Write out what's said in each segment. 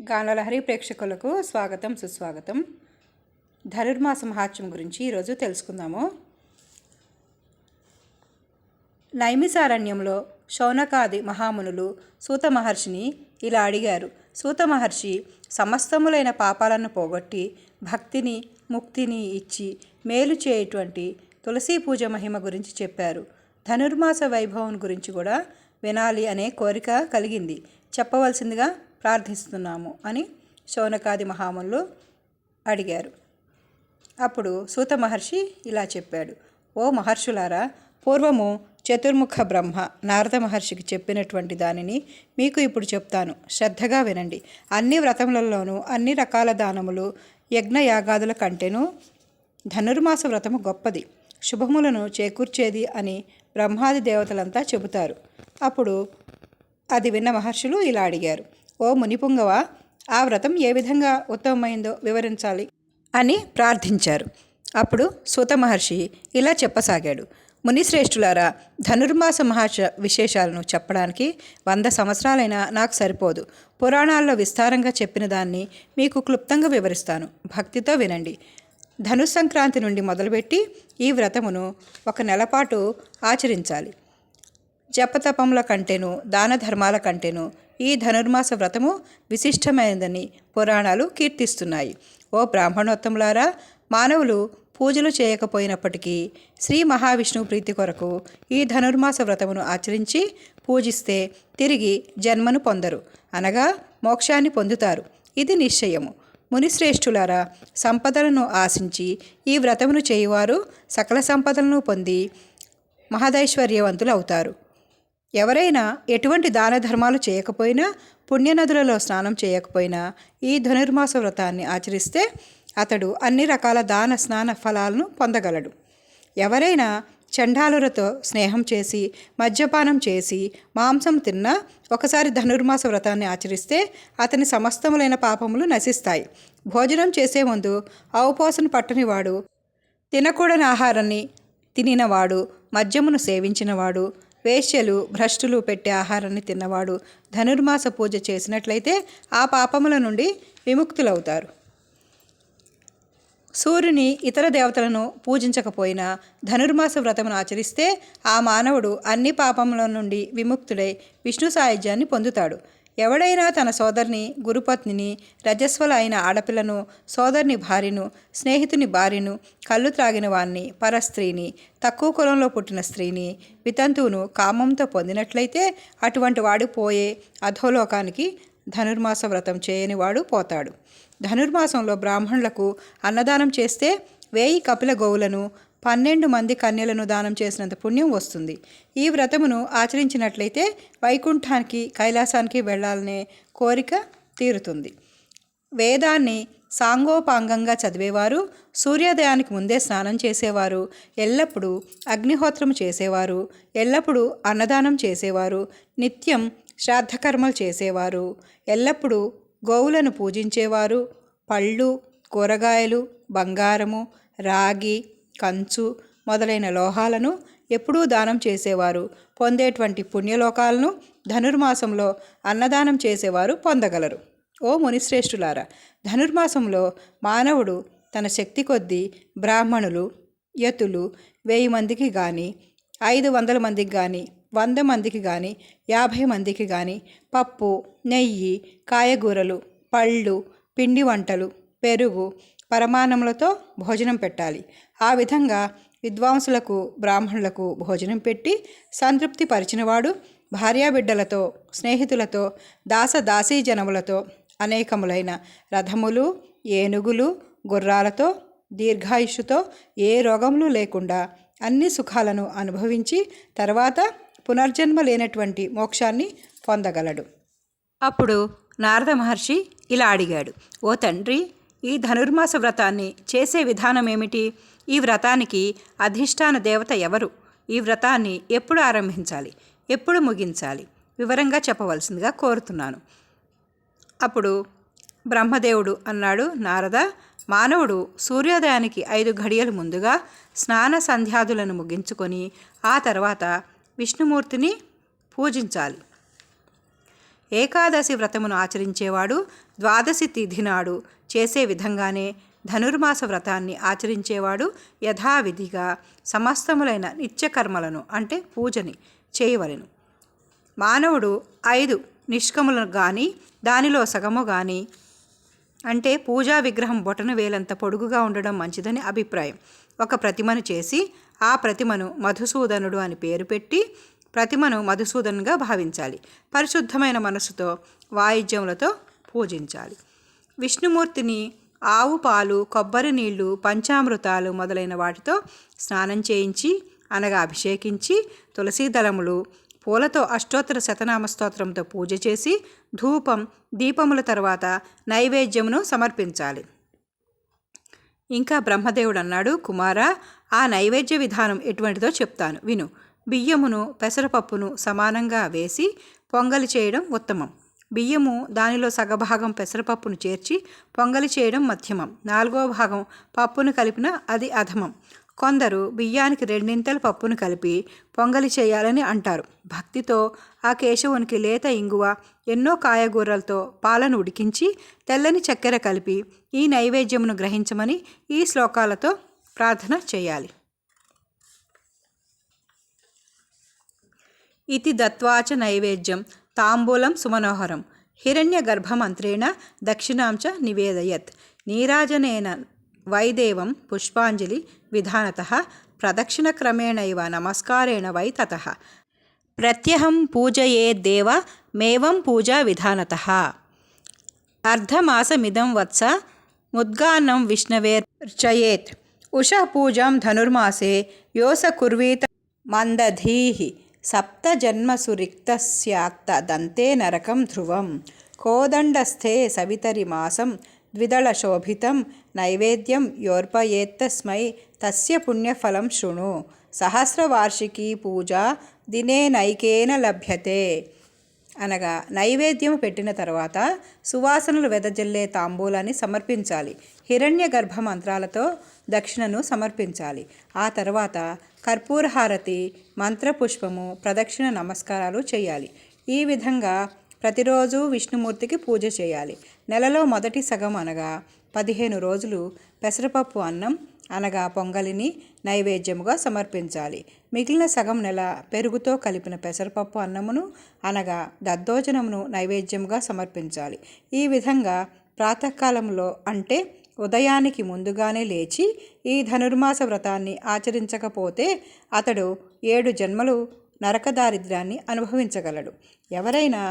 గానలహరి ప్రేక్షకులకు స్వాగతం సుస్వాగతం. ధనుర్మాస మహాత్మ్యం గురించి ఈరోజు తెలుసుకుందాము. నైమిసారణ్యంలో శౌనకాది మహామునులు సూత మహర్షిని ఇలా అడిగారు. సూత మహర్షి సమస్తములైన పాపాలను పోగొట్టి భక్తిని ముక్తిని ఇచ్చి మేలు చేయటువంటి తులసీ పూజ మహిమ గురించి చెప్పారు. ధనుర్మాస వైభవం గురించి కూడా వినాలి అనే కోరిక కలిగింది, చెప్పవలసిందిగా ప్రార్థిస్తున్నాము అని శౌనకాది మహామునులు అడిగారు. అప్పుడు సూత మహర్షి ఇలా చెప్పాడు. ఓ మహర్షులారా, పూర్వము చతుర్ముఖ బ్రహ్మ నారద మహర్షికి చెప్పినటువంటి దానిని మీకు ఇప్పుడు చెప్తాను, శ్రద్ధగా వినండి. అన్ని వ్రతములలోనూ అన్ని రకాల దానములు యజ్ఞయాగాదుల కంటేనూ ధనుర్మాస వ్రతము గొప్పది, శుభములను చేకూర్చేది అని బ్రహ్మాది దేవతలంతా చెబుతారు. అప్పుడు అది విన్న మహర్షులు ఇలా అడిగారు. ఓ మునిపుంగవ, ఆ వ్రతం ఏ విధంగా ఉత్తమమైందో వివరించాలి అని ప్రార్థించారు. అప్పుడు సూత మహర్షి ఇలా చెప్పసాగాడు. మునిశ్రేష్ఠులారా, ధనుర్మాస విశేషాలను చెప్పడానికి 100 సంవత్సరాలైనా నాకు సరిపోదు. పురాణాల్లో విస్తారంగా చెప్పిన దాన్ని మీకు క్లుప్తంగా వివరిస్తాను, భక్తితో వినండి. ధనుస్సంక్రాంతి నుండి మొదలుపెట్టి ఈ వ్రతమును 1 నెల పాటు ఆచరించాలి. జపతపముల కంటేను దాన ధర్మాల కంటేను ఈ ధనుర్మాస వ్రతము విశిష్టమైనదని పురాణాలు కీర్తిస్తున్నాయి. ఓ బ్రాహ్మణోత్తములారా, మానవులు పూజలు చేయకపోయినప్పటికీ శ్రీ మహావిష్ణువు ప్రీతి కొరకు ఈ ధనుర్మాస వ్రతమును ఆచరించి పూజిస్తే తిరిగి జన్మను పొందరు, అనగా మోక్షాన్ని పొందుతారు. ఇది నిశ్చయము. మునిశ్రేష్ఠులారా, సంపదలను ఆశించి ఈ వ్రతమును చేయువారు సకల సంపదలను పొంది మహదైశ్వర్యవంతులు అవుతారు. ఎవరైనా ఎటువంటి దాన ధర్మాలు చేయకపోయినా, పుణ్యనదులలో స్నానం చేయకపోయినా ఈ ధనుర్మాస వ్రతాన్ని ఆచరిస్తే అతడు అన్ని రకాల దాన స్నాన ఫలాలను పొందగలడు. ఎవరైనా చండాలులతో స్నేహం చేసి మద్యపానం చేసి మాంసం తిన్నా ఒకసారి ధనుర్మాస వ్రతాన్ని ఆచరిస్తే అతని సమస్తములైన పాపములు నశిస్తాయి. భోజనం చేసే ముందు అవపోసను పట్టనివాడు, తినకూడని ఆహారాన్ని తినినవాడు, మద్యమును సేవించినవాడు, వేశ్యలు భ్రష్టులు పెట్టే ఆహారాన్ని తిన్నవాడు ధనుర్మాస పూజ చేసినట్లయితే ఆ పాపముల నుండి విముక్తులవుతారు. సూర్యుని ఇతర దేవతలను పూజించకపోయినా ధనుర్మాస వ్రతమును ఆచరిస్తే ఆ మానవుడు అన్ని పాపముల నుండి విముక్తుడై విష్ణు సాయుధ్యాన్ని పొందుతాడు. ఎవడైనా తన సోదరిని, గురుపత్నిని, రజస్వల అయిన ఆడపిల్లను, సోదరుని భార్యను, స్నేహితుని భార్యను, కళ్ళు త్రాగిన వాణ్ణి, పరస్త్రీని, తక్కువ కులంలో పుట్టిన స్త్రీని, వితంతువును కామంతో పొందినట్లయితే అటువంటి వాడు పోయే అధోలోకానికి ధనుర్మాస వ్రతం చేయని వాడు పోతాడు. ధనుర్మాసంలో బ్రాహ్మణులకు అన్నదానం చేస్తే 1000 కపిల గోవులను 12 మంది కన్యలను దానం చేసినంత పుణ్యం వస్తుంది. ఈ వ్రతమును ఆచరించినట్లయితే వైకుంఠానికి, కైలాసానికి వెళ్ళాలనే కోరిక తీరుతుంది. వేదాన్ని సాంగోపాంగంగా చదివేవారు, సూర్యోదయానికి ముందే స్నానం చేసేవారు, ఎల్లప్పుడూ అగ్నిహోత్రం చేసేవారు, ఎల్లప్పుడూ అన్నదానం చేసేవారు, నిత్యం శ్రాద్ధకర్మలు చేసేవారు, ఎల్లప్పుడూ గోవులను పూజించేవారు, పళ్ళు, కూరగాయలు, బంగారము, రాగి, కంచు మొదలైన లోహాలను ఎప్పుడూ దానం చేసేవారు పొందేటువంటి పుణ్యలోకాలను ధనుర్మాసంలో అన్నదానం చేసేవారు పొందగలరు. ఓ మునిశ్రేష్ఠులారా, ధనుర్మాసంలో మానవుడు తన శక్తి కొద్దీ బ్రాహ్మణులు, యతులు 1000 మందికి కానీ, 500 మందికి కానీ, 100 మందికి కానీ, 50 మందికి కానీ పప్పు, నెయ్యి, కాయగూరలు, పళ్ళు, పిండి వంటలు, పెరుగు, పరమాన్నములతో భోజనం పెట్టాలి. ఆ విధంగా విద్వాంసులకు, బ్రాహ్మణులకు భోజనం పెట్టి సంతృప్తి పరిచినవాడు భార్యాబిడ్డలతో, స్నేహితులతో, దాసదాసీ జనములతో, అనేకములైన రథములు, ఏనుగులు, గుర్రాలతో, దీర్ఘాయుష్యుతో, ఏ రోగములు లేకుండా అన్ని సుఖాలను అనుభవించి తర్వాత పునర్జన్మ లేనటువంటి మోక్షాన్ని పొందగలడు. అప్పుడు నారద మహర్షి ఇలా అడిగాడు. ఓ తండ్రి, ఈ ధనుర్మాస వ్రతాన్ని చేసే విధానం ఏమిటి? ఈ వ్రతానికి అధిష్టాన దేవత ఎవరు? ఈ వ్రతాన్ని ఎప్పుడు ఆరంభించాలి, ఎప్పుడు ముగించాలి? వివరంగా చెప్పవలసిందిగా కోరుతున్నాను. అప్పుడు బ్రహ్మదేవుడు అన్నాడు, నారద, మానవుడు సూర్యోదయానికి 5 ఘడియలు ముందుగా స్నాన సంధ్యాదులను ముగించుకొని ఆ తర్వాత విష్ణుమూర్తిని పూజించాలి. ఏకాదశి వ్రతమును ఆచరించేవాడు ద్వాదశి తిథి నాడు చేసే విధంగానే ధనుర్మాస వ్రతాన్ని ఆచరించేవాడు యథావిధిగా సమస్తములైన నిత్యకర్మలను అంటే పూజని చేయవలెను. మానవుడు 5 నిష్కములను కానీ దానిలో సగము కానీ అంటే పూజా విగ్రహం బొటన వేలంత పొడుగుగా ఉండడం మంచిదని అభిప్రాయం. ఒక ప్రతిమను చేసి ఆ ప్రతిమను మధుసూదనుడు అని పేరు పెట్టి ప్రతిమను మధుసూదనుగా భావించాలి. పరిశుద్ధమైన మనసుతో వాయిద్యములతో పూజించాలి. విష్ణుమూర్తిని ఆవు పాలు, కొబ్బరి నీళ్లు, పంచామృతాలు మొదలైన వాటితో స్నానం చేయించి అనగా అభిషేకించి తులసీ దళములు పూలతో అష్టోత్తర శతనామ స్తోత్రంతో పూజ చేసి ధూపం దీపముల తర్వాత నైవేద్యమును సమర్పించాలి. ఇంకా బ్రహ్మదేవుడు అన్నాడు, కుమారా, ఆ నైవేద్య విధానం ఎటువంటిదో చెప్తాను విను. బియ్యమును పెసరపప్పును సమానంగా వేసి పొంగలి చేయడం ఉత్తమం. బియ్యము దానిలో సగభాగం పెసరపప్పును చేర్చి పొంగలి చేయడం మధ్యమం. 4వ భాగం పప్పును కలిపిన అది అధమం. కొందరు బియ్యానికి 2 పప్పును కలిపి పొంగలి చేయాలని అంటారు. భక్తితో ఆ కేశవునికి లేత ఇంగువ, ఎన్నో కాయగూరలతో పాలను ఉడికించి తెల్లని చక్కెర కలిపి ఈ నైవేద్యమును గ్రహించమని ఈ శ్లోకాలతో ప్రార్థన చేయాలి. ఇతి దత్వాచ నైవేద్యం తాంబూలం సుమనోహరం హిరణ్యగర్భమంత్రేణ దక్షిణాంచ నివేదయత్ నీరాజనేన వైదేవం పుష్పాంజలి విధానతః ప్రదక్షిణక్రమేణైవ నమస్కారేణ వై తతః ప్రత్యహం పూజయేద్దేవ మేవం పూజా విధానతః అర్ధమాసమిదం వత్స ముద్గాన్నం విష్ణవేర్చయేత్ ఉషః పూజాం ధనుర్మాసే యోస కుర్వీత మందధీః సప్తజన్మసురిక్తస్యాత్త దంతే నరకం ధ్రువం కోదండస్థే సవితరి మాసం ద్విదళశోభితం నైవేద్యం యోర్పయేత్తస్మై తస్య పుణ్యఫలం శృణు సహస్రవార్షికీ పూజా దినేనైకేన లభ్యతే. అనగా నైవేద్యం పెట్టిన తర్వాత సువాసనలు వెదజల్లే తాంబూలాన్ని సమర్పించాలి. హిరణ్య గర్భ మంత్రాలతో దక్షిణను సమర్పించాలి. ఆ తర్వాత కర్పూరహారతి, మంత్రపుష్పము, ప్రదక్షిణ నమస్కారాలు చేయాలి. ఈ విధంగా ప్రతిరోజు విష్ణుమూర్తికి పూజ చేయాలి. నెలలో మొదటి సగం అనగా 15 రోజులు పెసరపప్పు అన్నం అనగా పొంగలిని నైవేద్యముగా సమర్పించాలి. మిగిలిన సగం నెల పెరుగుతో కలిపిన పెసరపప్పు అన్నమును అనగా దద్దోజనమును నైవేద్యముగా సమర్పించాలి. ఈ విధంగా ప్రాతకాలంలో అంటే ఉదయానికి ముందుగానే లేచి ఈ ధనుర్మాస వ్రతాన్ని ఆచరించకపోతే అతడు 7 జన్మలు నరకదారిద్ర్యాన్ని అనుభవించగలడు. ఎవరైనా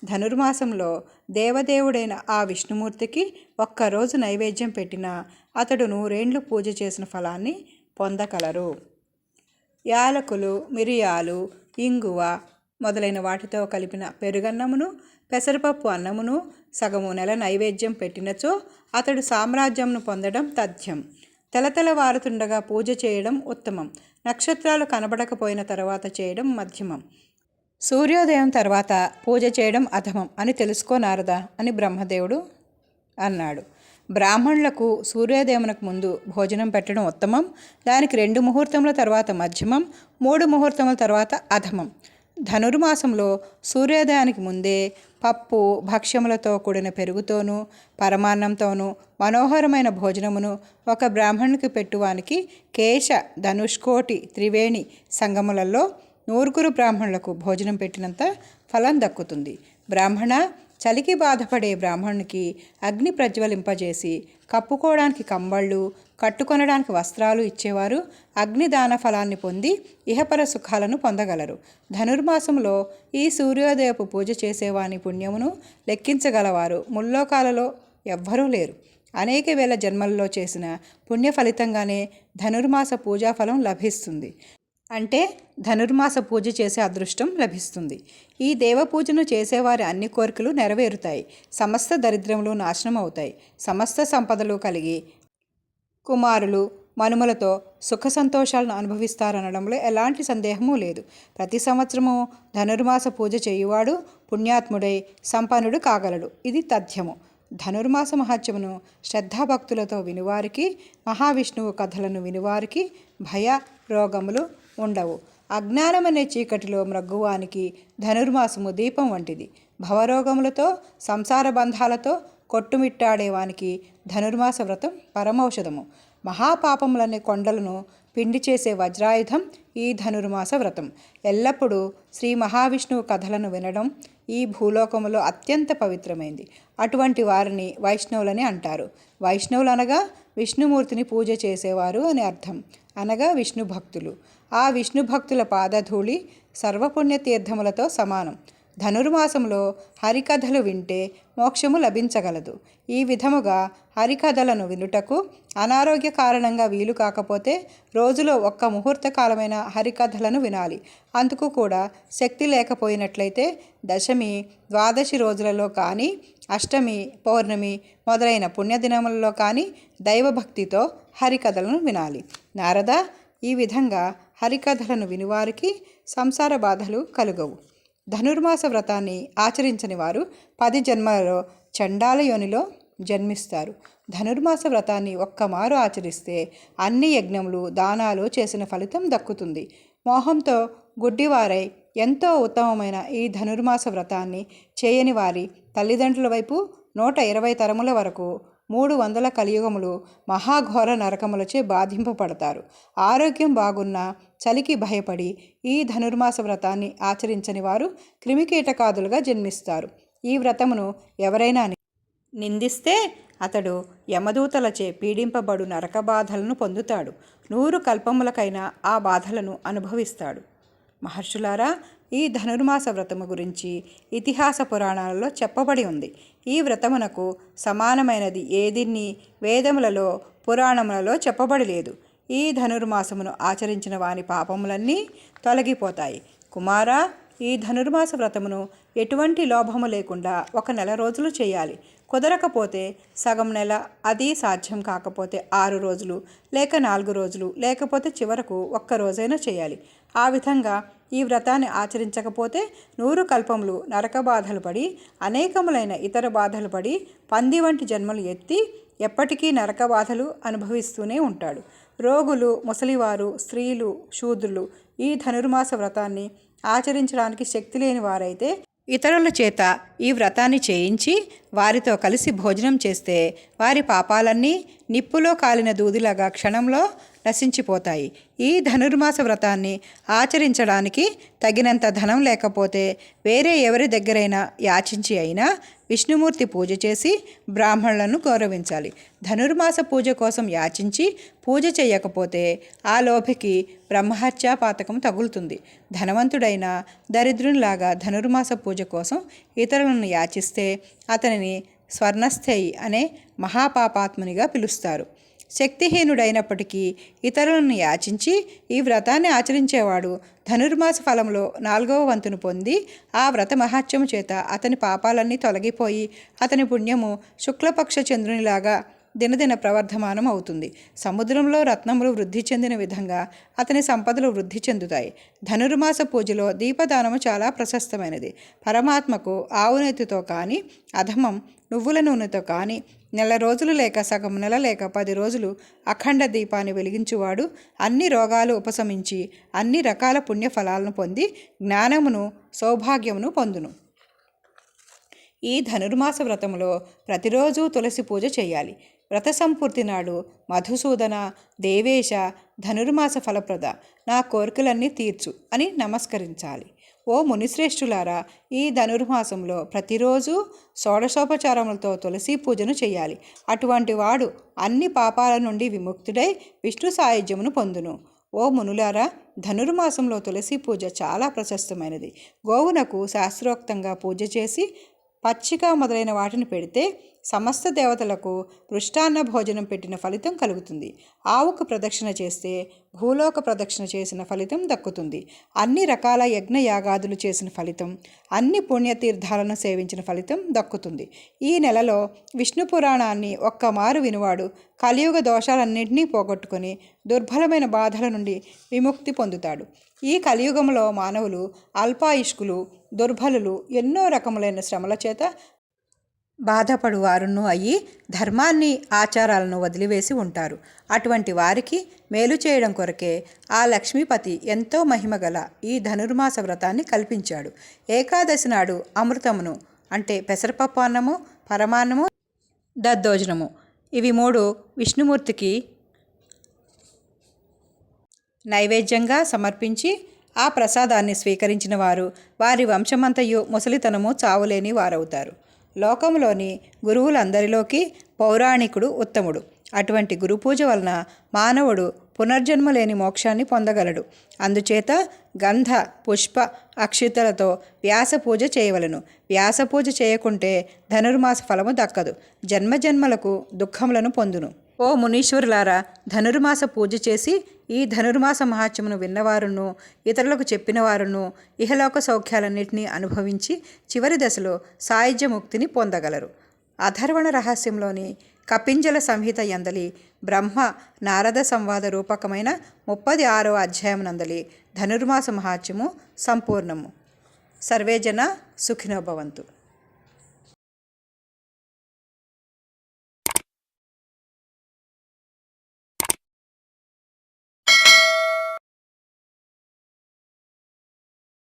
ధనుర్మాసంలో దేవదేవుడైన ఆ విష్ణుమూర్తికి ఒక్కరోజు నైవేద్యం పెట్టినా అతడు 100 ఏండ్లు పూజ చేసిన ఫలాన్ని పొందగలరు. యాలకులు, మిరియాలు, ఇంగువ మొదలైన వాటితో కలిపిన పెరుగన్నమును, పెసరపప్పు అన్నమును సగము నెల నైవేద్యం పెట్టినచో అతడు సామ్రాజ్యంను పొందడం తథ్యం. తెలతెలవారుతుండగా పూజ చేయడం ఉత్తమం. నక్షత్రాలు కనబడకపోయిన తర్వాత చేయడం మధ్యమం. సూర్యోదయం తర్వాత పూజ చేయడం అధమం అని తెలుసుకోనారదా అని బ్రహ్మదేవుడు అన్నాడు. బ్రాహ్మణులకు సూర్యోదయమునకు ముందు భోజనం పెట్టడం ఉత్తమం. దానికి 2 ముహూర్తముల తర్వాత మధ్యమం, 3 ముహూర్తముల తర్వాత అధమం. ధనుర్మాసంలో సూర్యోదయానికి ముందే పప్పు, భక్ష్యములతో కూడిన పెరుగుతోనూ పరమాన్నంతోనూ మనోహరమైన భోజనమును ఒక బ్రాహ్మణునికి పెట్టువానికి కేశ, ధనుష్కోటి, త్రివేణి సంగములలో 100 బ్రాహ్మణులకు భోజనం పెట్టినంత ఫలం దక్కుతుంది. బ్రాహ్మణ, చలికి బాధపడే బ్రాహ్మణునికి అగ్ని ప్రజ్వలింపజేసి కప్పుకోవడానికి కంబళ్ళు, కట్టుకొనడానికి వస్త్రాలు ఇచ్చేవారు అగ్నిదాన ఫలాన్ని పొంది ఇహపర సుఖాలను పొందగలరు. ధనుర్మాసంలో ఈ సూర్యోదయపు పూజ చేసేవాని పుణ్యమును లెక్కించగలవారు ముల్లోకాలలో ఎవ్వరూ లేరు. అనేక వేల జన్మల్లో చేసిన పుణ్య ఫలితంగానే ధనుర్మాస పూజాఫలం లభిస్తుంది. అంటే ధనుర్మాస పూజ చేసే అదృష్టం లభిస్తుంది. ఈ దేవపూజను చేసేవారి అన్ని కోరికలు నెరవేరుతాయి. సమస్త దరిద్రములు నాశనం అవుతాయి. సమస్త సంపదలు కలిగి కుమారులు, మనుమలతో సుఖ సంతోషాలను అనుభవిస్తారనడంలో ఎలాంటి సందేహము లేదు. ప్రతి సంవత్సరము ధనుర్మాస పూజ చేయువాడు పుణ్యాత్ముడై సంపన్నుడు కాగలడు. ఇది తథ్యము. ధనుర్మాస మహత్యమును శ్రద్ధాభక్తులతో వినువారికి, మహావిష్ణువు కథలను వినువారికి భయ రోగములు ఉండవు. అజ్ఞానమనే చీకటిలో మ్రగ్గువానికి ధనుర్మాసము దీపం వంటిది. భవరోగములతో సంసార బంధాలతో కొట్టుమిట్టాడేవానికి ధనుర్మాస వ్రతం పరమౌషధము. మహాపాపములనే కొండలను పిండి చేసే వజ్రాయుధం ఈ ధనుర్మాస వ్రతం. ఎల్లప్పుడూ శ్రీ మహావిష్ణువు కథలను వినడం ఈ భూలోకములో అత్యంత పవిత్రమైంది. అటువంటి వారిని వైష్ణవులని అంటారు. వైష్ణవులు అనగా విష్ణుమూర్తిని పూజ చేసేవారు అని అర్థం, అనగా విష్ణు భక్తులు. ఆ విష్ణు భక్తుల పాదధూళి సర్వపుణ్యతీర్థములతో సమానం. ధనుర్మాసంలో హరికథలు వింటే మోక్షము లభించగలదు. ఈ విధముగా హరికథలను వినుటకు అనారోగ్య కారణంగా వీలు కాకపోతే రోజులో ఒక్క ముహూర్త కాలమైన హరికథలను వినాలి. అందుకు కూడా శక్తి లేకపోయినట్లయితే దశమి, ద్వాదశి రోజులలో కానీ, అష్టమి, పౌర్ణమి మొదలైన పుణ్యదినములలో కానీ దైవభక్తితో హరికథలను వినాలి. నారద, ఈ విధంగా హరికథలను వినివారికి సంసార బాధలు కలుగవు. ధనుర్మాస వ్రతాన్ని ఆచరించని వారు 10 జన్మలలో చండాల యోనిలో జన్మిస్తారు. ధనుర్మాస వ్రతాన్ని ఒక్కమారు ఆచరిస్తే అన్ని యజ్ఞములు, దానాలు చేసిన ఫలితం దక్కుతుంది. మోహంతో గుడ్డివారై ఎంతో ఉత్తమమైన ఈ ధనుర్మాస వ్రతాన్ని చేయని వారి తల్లిదండ్రుల వైపు 120 తరముల వరకు 300 కలియుగములు మహాఘోర నరకములచే బాధింపబడతారు. ఆరోగ్యం బాగున్నా చలికి భయపడి ఈ ధనుర్మాస వ్రతాన్ని ఆచరించని వారు క్రిమికీటకాదులుగా జన్మిస్తారు. ఈ వ్రతమును ఎవరైనా నిందిస్తే అతడు యమదూతలచే పీడింపబడు నరక బాధలను పొందుతాడు. 100 కల్పములకైనా ఆ బాధలను అనుభవిస్తాడు. మహర్షులారా, ఈ ధనుర్మాస వ్రతము గురించి ఇతిహాస పురాణాలలో చెప్పబడి ఉంది. ఈ వ్రతమునకు సమానమైనది ఏదిన్ని వేదములలో, పురాణములలో చెప్పబడి లేదు. ఈ ధనుర్మాసమును ఆచరించిన వాని పాపములన్నీ తొలగిపోతాయి. కుమారా, ఈ ధనుర్మాస వ్రతమును ఎటువంటి లోభము లేకుండా 1 నెల రోజులు చేయాలి. కుదరకపోతే సగం నెల, అది సాధ్యం కాకపోతే 6 రోజులు లేక 4 రోజులు, లేకపోతే చివరకు 1 రోజైనా చేయాలి. ఆ విధంగా ఈ వ్రతాన్ని ఆచరించకపోతే 100 కల్పములు నరక బాధలు పడి, అనేకములైన ఇతర బాధలు పడి, పంది వంటి జన్మలు ఎత్తి ఎప్పటికీ నరక బాధలు అనుభవిస్తూనే ఉంటాడు. రోగులు, ముసలివారు, స్త్రీలు, శూద్రులు ఈ ధనుర్మాస వ్రతాన్ని ఆచరించడానికి శక్తి లేని వారైతే ఇతరుల చేత ఈ వ్రతాన్ని చేయించి వారితో కలిసి భోజనం చేస్తే వారి పాపాలన్నీ నిప్పులో కాలిన దూదిలాగా క్షణంలో నశించిపోతాయి. ఈ ధనుర్మాస వ్రతాన్ని ఆచరించడానికి తగినంత ధనం లేకపోతే వేరే ఎవరి దగ్గరైనా యాచించి అయినా విష్ణుమూర్తి పూజ చేసి బ్రాహ్మణులను గౌరవించాలి. ధనుర్మాస పూజ కోసం యాచించి పూజ చేయకపోతే ఆ లోభికి బ్రహ్మహత్యా పాతకం తగులుతుంది. ధనవంతుడైన దరిద్రునిలాగా ధనుర్మాస పూజ కోసం ఇతరులను యాచిస్తే అతనిని స్వర్ణస్థేయి అనే మహాపాపాత్మునిగా పిలుస్తారు. శక్తిహీనుడైనప్పటికీ ఇతరులను యాచించి ఈ వ్రతాన్ని ఆచరించేవాడు ధనుర్మాస ఫలంలో 4వ వంతును పొంది ఆ వ్రత మహాత్మ్యము చేత అతని పాపాలన్నీ తొలగిపోయి అతని పుణ్యము శుక్లపక్ష చంద్రునిలాగా దినదిన ప్రవర్ధమానం అవుతుంది. సముద్రంలో రత్నములు వృద్ధి చెందిన విధంగా అతని సంపదలు వృద్ధి చెందుతాయి. ధనుర్మాస పూజలో దీపదానము చాలా ప్రశస్తమైనది. పరమాత్మకు ఆవునేతితో కానీ, అధమం నువ్వుల నూనెతో కానీ, నెల రోజులు లేక సగం నెల లేక 10 రోజులు అఖండ దీపాన్ని వెలిగించువాడు అన్ని రోగాలు ఉపశమించి అన్ని రకాల పుణ్యఫలాలను పొంది జ్ఞానమును, సౌభాగ్యమును పొందును. ఈ ధనుర్మాస వ్రతములో ప్రతిరోజు తులసి పూజ చేయాలి. వ్రత సంపూర్తి నాడు మధుసూదన, దేవేశ, ధనుర్మాస ఫలప్రద, నా కోరికలన్నీ తీర్చు అని నమస్కరించాలి. ఓ మునిశ్రేష్ఠులారా, ఈ ధనుర్మాసంలో ప్రతిరోజు షోడశోపచారములతో తులసి పూజను చేయాలి. అటువంటి వాడు అన్ని పాపాల నుండి విముక్తుడై విష్ణు సాయుధ్యమును పొందును. ఓ మునులారా, ధనుర్మాసంలో తులసి పూజ చాలా ప్రశస్తమైనది. గోవునకు శాస్త్రోక్తంగా పూజ చేసి పచ్చిక మొదలైన వాటిని పెడితే సమస్త దేవతలకు పృష్టాన్న భోజనం పెట్టిన ఫలితం కలుగుతుంది. ఆవుకు ప్రదక్షిణ చేస్తే భూలోక ప్రదక్షిణ చేసిన ఫలితం దక్కుతుంది. అన్ని రకాల యజ్ఞయాగాదులు చేసిన ఫలితం, అన్ని పుణ్యతీర్థాలను సేవించిన ఫలితం దక్కుతుంది. ఈ నెలలో విష్ణు పురాణాన్ని ఒక్కమారు వినువాడు కలియుగ దోషాలన్నింటినీ పోగొట్టుకొని దుర్బలమైన బాధల నుండి విముక్తి పొందుతాడు. ఈ కలియుగంలో మానవులు అల్పాయుష్కులు, దుర్బలులు, ఎన్నో రకములైన శ్రమల చేత బాధపడు వారును అయ్యి ధర్మాన్ని ఆచారాలను వదిలివేసి ఉంటారు. అటువంటి వారికి మేలు చేయడం కొరకే ఆ లక్ష్మీపతి ఎంతో మహిమగల ఈ ధనుర్మాస వ్రతాన్ని కల్పించాడు. ఏకాదశి నాడు అమృతమును అంటే పెసరపప్పు అన్నము, పరమాన్నము, దద్దోజనము ఇవి 3 విష్ణుమూర్తికి నైవేద్యంగా సమర్పించి ఆ ప్రసాదాన్ని స్వీకరించిన వారు వారి వంశమంతయు ముసలితనము చావులేని వారవుతారు. లోకంలోని గురువులందరిలోకి పౌరాణికుడు ఉత్తముడు. అటువంటి గురుపూజ వలన మానవుడు పునర్జన్మ లేని మోక్షాన్ని పొందగలడు. అందుచేత గంధ పుష్ప అక్షితలతో వ్యాసపూజ చేయవలను. వ్యాసపూజ చేయకుంటే ధనుర్మాస ఫలము దక్కదు, జన్మజన్మలకు దుఃఖములను పొందును. ఓ మునీశ్వరులారా, ధనుర్మాస పూజ చేసి ఈ ధనుర్మాస మహాత్మ్యమును విన్నవారును ఇతరులకు చెప్పినవారును ఇహలోక సౌఖ్యాలన్నింటినీ అనుభవించి చివరి దశలో సాయుధ్య ముక్తిని పొందగలరు. అథర్వణ రహస్యంలోని కపింజల సంహిత యందలి బ్రహ్మ నారద సంవాద రూపకమైన 36వ అధ్యాయం నందలి ధనుర్మాస మహాత్మ్యము సంపూర్ణము. సర్వే జన సుఖినో భవంతు.